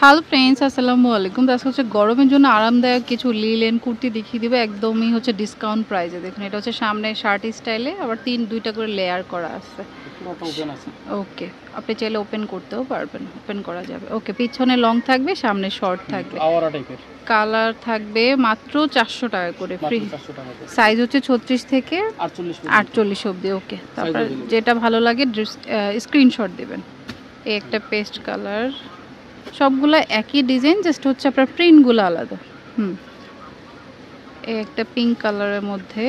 Hello friends, আসসালামু আলাইকুম। আজকে হচ্ছে গরমের জন্য আরামদায়ক কিছু লিলেন কুর্তি দেখিয়ে দেবো, একদমই হচ্ছে ডিসকাউন্ট প্রাইসে। দেখুন, এটা হচ্ছে সামনে শার্ট স্টাইলে, আবার দুইটা করে লেয়ার করা আছে। ওকে, আপনি চাইলে ওপেন করতেও পারবেন, ওপেন করা যাবে। ওকে, পিছনে লং থাকবে, সামনে শর্ট থাকবে। কালার থাকবে মাত্র 400 টাকা করে, ফ্রি। সাইজ হচ্ছে 36 থেকে 48 অবধি। ওকে, তারপর যেটা ভালো লাগে স্ক্রিনশট দেবেন। এই একটা পেস্ট কালার, সবগুলো একই ডিজাইন, জাস্ট হচ্ছে আপনার প্রিন্টগুলো আলাদা। এই একটা পিঙ্ক কালারের মধ্যে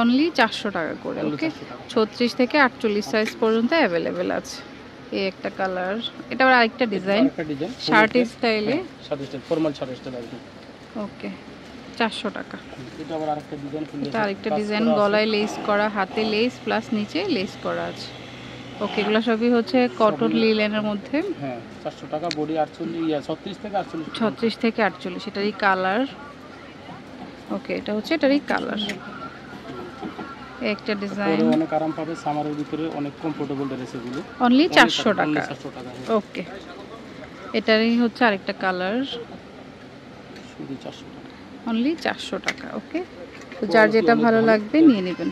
অনলি 400 টাকা করে। ওকে, 36 থেকে 48 সাইজ পর্যন্ত অ্যাভেলেবেল আছে। এই একটা কালার, এটা আবার আরেকটা ডিজাইন, শার্ট স্টাইলে, ফর্মাল শার্ট স্টাইল। ওকে, 400 টাকা। এটা আবার আরেকটা ডিজাইন, এটা আরেকটা ডিজাইন, গলায় লেস করা, হাতে লেস প্লাস নিচে লেস করা আছে। ওকে, এগুলো সবই হচ্ছে কটন লিলেনের মধ্যে। হ্যাঁ, 400 টাকা। বডি 36 থেকে 48, 36 থেকে 48। এটারই কালার। ওকে, এটা হচ্ছে এটারই কালার। একটা ডিজাইন, পরে অনেক আরাম পাবে, সামারের ভিতরে অনেক কমফোর্টেবল ড্রেস এগুলো। অনলি 400 টাকা। 400 টাকা। ওকে, এটারই হচ্ছে আরেকটা কালার, শুধু 400 টাকা, অনলি 400 টাকা। ওকে, তো যার যেটা ভালো লাগবে নিয়ে নেবেন।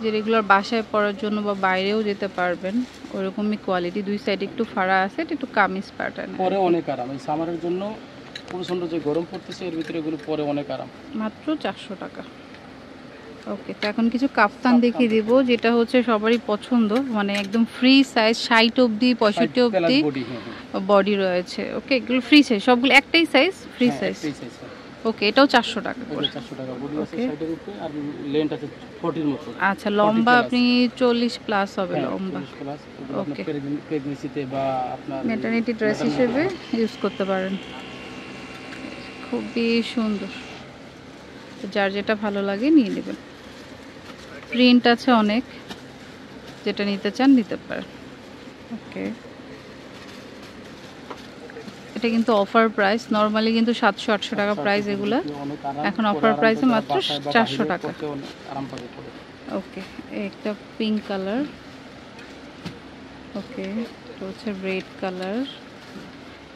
যে রেগুলার বাসায় পরার জন্য বা বাইরেও যেতে পারবেন, ওরকমই কোয়ালিটি। দুই সাইডে একটু ফাড়া আছে, এটা একটু কামিজ প্যাটার্ন। পরে অনেক আরাম, এই সামারের জন্য প্রচন্ড যে গরম পড়তেছে, এর ভিতরে এগুলো পরে অনেক আরাম। মাত্র 400 টাকা। ওকে, তো এখন কিছু কাফতান দেখিয়ে দিব, যেটা হচ্ছে সবারই পছন্দ, মানে একদম ফ্রি সাইজ, 60 অবধি 65 অবধি বডি রয়েছে। ওকে, এগুলো ফ্রি সাইজ, সবগুলো একটাই সাইজ, ফ্রি সাইজ। ওকে, এটাও 400 টাকা করে। 400 টাকা বডি আছে, সাইডের উপরে আর লেন্থ আছে 40 মতো। আচ্ছা, লম্বা আপনি 40 প্লাস হবে লম্বা। 40 প্লাস। ওকে, প্রেগন্যান্সিতে বা আপনার ম্যাটারনিটি ড্রেস হিসেবে ইউজ করতে পারেন। খুবই সুন্দর, যার যেটা ভালো লাগে নিয়ে নেবেন। প্রিন্ট আছে অনেক, যেটা নিতে চান নিতে পারেন। ওকে, এটা কিন্তু অফার প্রাইস, নরমালি কিন্তু 700-800 টাকা প্রাইস এগুলো, এখন অফার প্রাইসে মাত্র 400 টাকা। ওকে, একটা পিঙ্ক কালার। ওকে, এটা হচ্ছে রেড কালার।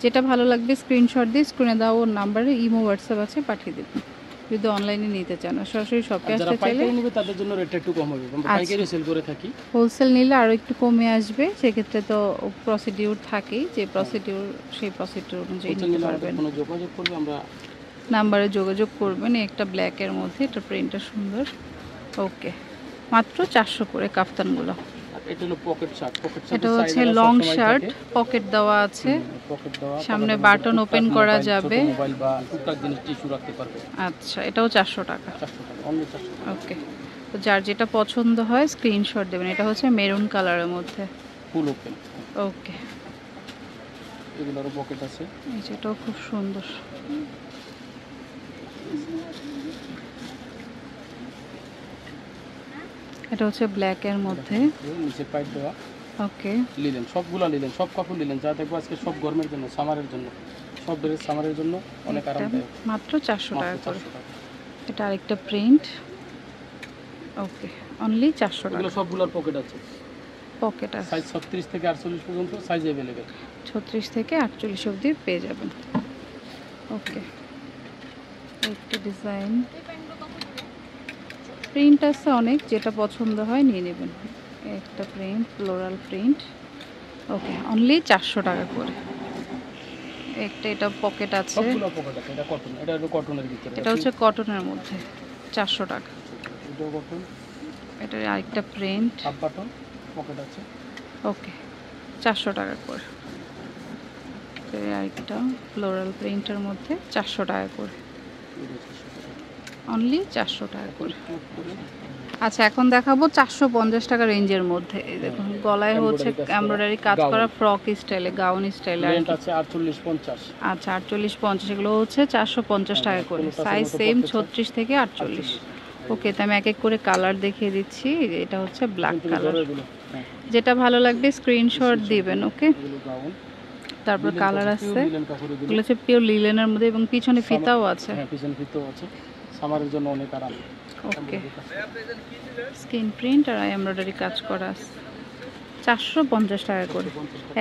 যেটা ভালো লাগবে স্ক্রিনশট দিয়ে স্ক্রিনে দেওয়া ওর নাম্বারে ইমো হোয়াটসঅ্যাপ আছে, পাঠিয়ে দেবেন। যদি অনলাইনে নিতে চান, সরাসরি শপে আসতে চাইলে তাদের জন্য রেটটা একটু কম হবে। আমরা পাইকারি সেল করে থাকি, হোলসেল নিলে আরও একটু কমে আসবে। সেক্ষেত্রে তো প্রসিডিউর থাকেই, যে প্রসিডিউর সেই প্রসিডিউর অনুযায়ী নিতে পারবেন। যোগাযোগ করবে, আমরা নাম্বারে যোগাযোগ করবেন। একটা ব্ল্যাকের মধ্যে, এটা প্রিন্টটা সুন্দর। ওকে, মাত্র 400 করে কাফতানগুলো। এটা হলো পকেট শার্ট। এটা হচ্ছে লং শার্ট, পকেট দেওয়া আছে, সামনে বাটন ওপেন করা যাবে, মোবাইল বা টুকটাক জিনিস টিস্যু রাখতে পারবে। আচ্ছা, এটাও 400 টাকা। 400 টাকা, অনলি 400 টাকা। ওকে, তো যার যেটা পছন্দ হয় স্ক্রিনশট দেবেন। এটা হচ্ছে মেরুন কালারের মধ্যে, ফুল ওপেন। ওকে, এগুলোরও পকেট আছে। এটাও খুব সুন্দর। এটা হচ্ছে ব্ল্যাক এর মধ্যে, নিচে পাইপ দেওয়া। ওকে, লিলেন, সবগুলা লিলেন, সব কাপড় লিলেন। যা দেখবো আজকে সব গরমের জন্য, সামারের জন্য, সব ড্রেস সামারের জন্য অনেক আরামদায়ক। মাত্র 400 টাকা করে। এটা আরেকটা প্রিন্ট। ওকে, অনলি 400 টাকা। এগুলো সবগুলোর পকেট আছে, পকেট আছে। সাইজ 36 থেকে 48 পর্যন্ত সাইজ अवेलेबल। 36 থেকে 48 অবধি পেয়ে যাবেন। ওকে, একটা ডিজাইন, প্রিন্ট আছে অনেক, যেটা পছন্দ হয় নিয়ে নেবেন। একটা প্রিন্ট, ফ্লোরাল প্রিন্ট। ওকে, অনলি 400 টাকা করে। একটা এটা পকেট আছে, সবগুলো পকেট আছে। এটা কটন, এটা হলো কটনের ভিতরে, এটা হচ্ছে কটনের মধ্যে, 400 টাকা। এটা কটন। এটা আরেকটা প্রিন্ট, হাফ বাটন, পকেট আছে। ওকে, 400 টাকা করে। আরেকটা ফ্লোরাল প্রিন্টের মধ্যে 400 টাকা করে, অনলি 400 টাকা করে। আচ্ছা, এখন দেখাবো 450 টাকা রেঞ্জের মধ্যে। এই দেখুন, গলায় হচ্ছে এমব্রয়ডারি কাজ করা, ফ্রক স্টাইলে, গাউন স্টাইলে। লেন্থ আছে 48-50। আচ্ছা, 48-50, এগুলো হচ্ছে 450 টাকা করে। সাইজ সেম, 36 থেকে 48। ওকে, তো আমি এক এক করে কালার দেখিয়ে দিচ্ছি। এটা হচ্ছে ব্ল্যাক কালার, যেটা ভালো লাগবে স্ক্রিনশট দিবেন। ওকে, তারপর কালার আছে, এগুলো হচ্ছে পিওর লিলেনের মধ্যে, এবং পিছনে ফিতাও আছে। হ্যাঁ, পিছনে ফিতাও আছে, সামারের জন্য অনেক আরাম। ওকে, স্ক্রিন প্রিন্ট আর এমব্রয়ডারি কাজ করা আছে। 450 টাকা করে।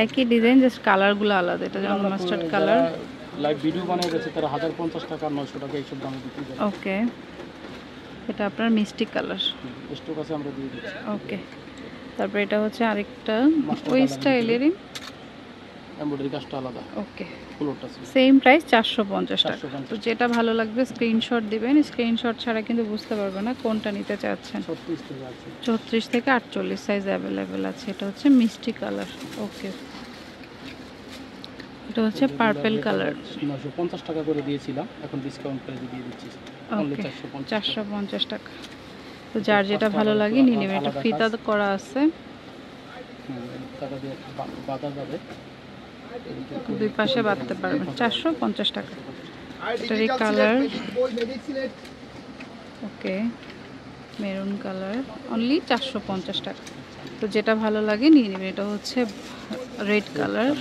একই ডিজাইন, জাস্ট কালারগুলো আলাদা। এটা যেমন মাস্টার্ড কালার। লাইভ ভিডিও বানিয়ে গেছে তারা 1050 টাকা 900 টাকা এইসব দামে বিক্রি করে। ওকে, এটা আপনার মিষ্টি কালার। স্টক আছে আমরা দিয়ে দিচ্ছি। ওকে, তারপর এটা হচ্ছে আরেকটা ওই স্টাইলেরই, এমব্রয়ডারি কাজটা আলাদা। ওকে, ফুলটা সেম প্রাইস 450 টাকা। 450 তো যেটা ভালো লাগবে স্ক্রিনশট দিবেন, স্ক্রিনশট ছাড়া কিন্তু বুঝতে পারবে না কোনটা নিতে চাচ্ছেন। 36 থেকে আছে। 34 থেকে 48 সাইজ অ্যাভেলেবেল আছে। এটা হচ্ছে মিষ্টি কালার। ওকে, এটা হচ্ছে পার্পল কালার। 950 টাকা করে দিয়েছিলাম, এখন ডিসকাউন্ট প্রাইসে দিয়ে দিচ্ছি অনলি 450 450 টাকা। তো যার যেটা ভালো লাগে নিয়ে নেবেন। এটা ফিতা করা আছে, টাকা দিয়ে বাঁধা যাবে, দুই পাশে বাঁধতে পারবেন। 450 টাকা। এটার এই কালার, ওকে, মেরুন কালার, অনলি 450 টাকা। তো যেটা ভালো লাগে নিয়ে নেবেন। এটা হচ্ছে রেড কালার।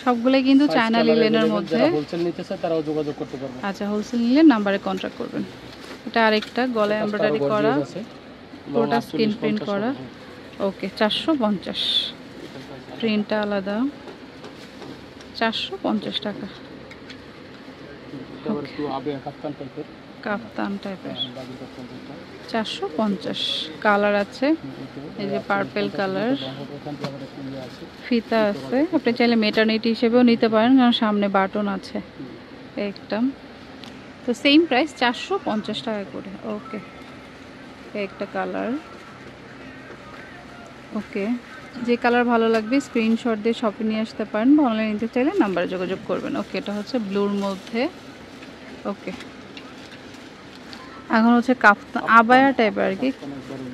সবগুলাই কিন্তু চায়না লিলেনের মধ্যে। যারা হোলসেল নিতে চায় তারাও যোগাযোগ করতে পারবে। আচ্ছা, হোলসেল নিলে নাম্বারে কন্ট্যাক্ট করবেন। এটা আরেকটা গলায় এমব্রয়ডারি করা, পুরোটা স্ক্রিন প্রিন্ট করা। ওকে, 450। প্রিন্টটা আলাদা, 450 টাকা। তারপর একটু আবে কাপ্তান টাইপের, কাফতান টাইপের, বাগি কাপ্তান যেটা 450। কালার আছে, এই যে পার্পল কালার, ওখান থেকে আবার একটু ইয়ে আছে, ফিতা আছে। আপনি চাইলে মেটার্নিটি হিসেবেও নিতে পারেন, কারণ সামনে বাটন আছে একটা। তো সেম প্রাইস 450 টাকা করে। ওকে, একটা কালার। ওকে, যে কালার ভালো লাগবে স্ক্রিনশট দিয়ে শপে নিয়ে আসতে পারেন, বা অনলাইনে নিতে চাইলে নাম্বারে যোগাযোগ করবেন। ওকে, এটা হচ্ছে ব্লুর মধ্যে। ওকে, এখন হচ্ছে কাফতান, আবায়া টাইপের আর কি,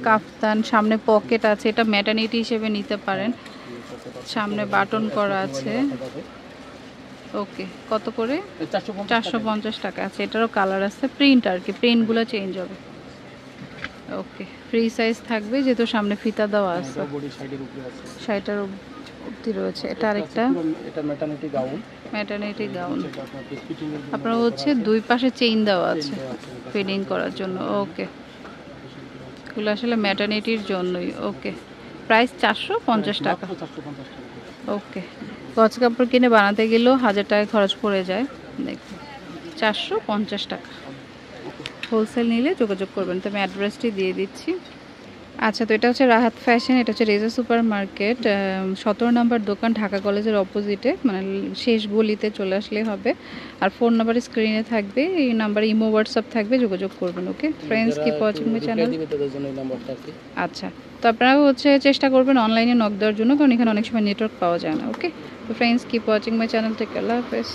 কাফতান। সামনে পকেট আছে, এটা ম্যাটার্নিটি হিসেবে নিতে পারেন। সামনে বাটন করা আছে। ওকে, কত করে? 450 টাকা আছে। এটারও কালার আছে, প্রিন্ট আর কি, প্রিন্টগুলো চেঞ্জ হবে। ওকে, ফ্রি সাইজ থাকবে যেহেতু সামনে ফিতা দেওয়া আছে। বডি সাইডের উপরে আছে, শাড়িটার অবধি রয়েছে। এটা আরেকটা এটা ম্যাটারনিটি গাউন। Maternity gown. এটা আপনার ফিটিং এর জন্য আপনার হচ্ছে দুই পাশে চেইন দেওয়া আছে ফিডিং করার জন্য। ওকে, এগুলো আসলে ম্যাটার্নিটির জন্যই। ওকে, প্রাইস 450 টাকা। 450 টাকা। ওকে, গজ কাপড় কিনে বানাতে গেলেও 1000 টাকা খরচ পড়ে যায়। দেখুন, 450 টাকা। হোলসেল নিলে যোগাযোগ করবেন। তো আমি অ্যাড্রেসটি দিয়ে দিচ্ছি। আচ্ছা, তো এটা হচ্ছে রাহাত ফ্যাশন। এটা হচ্ছে রেজা সুপার মার্কেট, 17 নম্বর দোকান, ঢাকা কলেজের অপোজিটে, মানে শেষ গলিতে চলে আসলে হবে। আর ফোন নাম্বার স্ক্রিনে থাকবে, এই নাম্বারে ইমো হোয়াটসঅ্যাপ থাকবে, যোগাযোগ করবেন। Okay friends, keep watching my channel. আচ্ছা, তো আপনারা হচ্ছে চেষ্টা করবেন অনলাইনে নক দেওয়ার জন্য, কারণ এখানে অনেক সময় নেটওয়ার্ক পাওয়া যায় না। ওকে, তো friends, keep watching my channel. Take care, আল্লাহ হাফেজ।